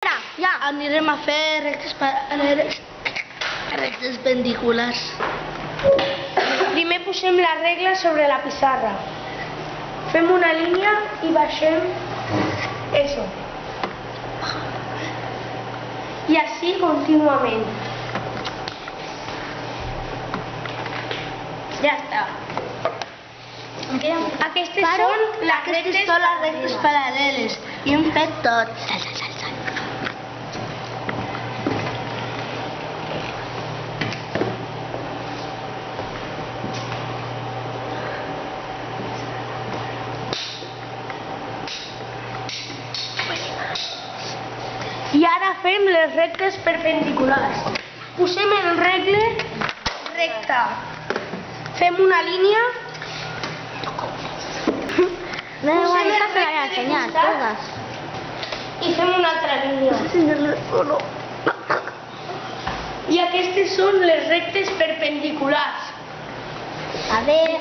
Ja. Anirem a fer rectes perpendiculars. Primer posem la regla sobre la pissarra. Fem una línia i baixem eso. I així contínuament. Ja està. Aquestes són les rectes paral·leles. I hem fet tot. I ara fem les rectes perpendiculars. Posem en regle recta. Fem una línia. No, Posem esta el se la voy a recte de enseñar, costat todas. I fem una altra línia. I aquestes són les rectes perpendiculars. A ver,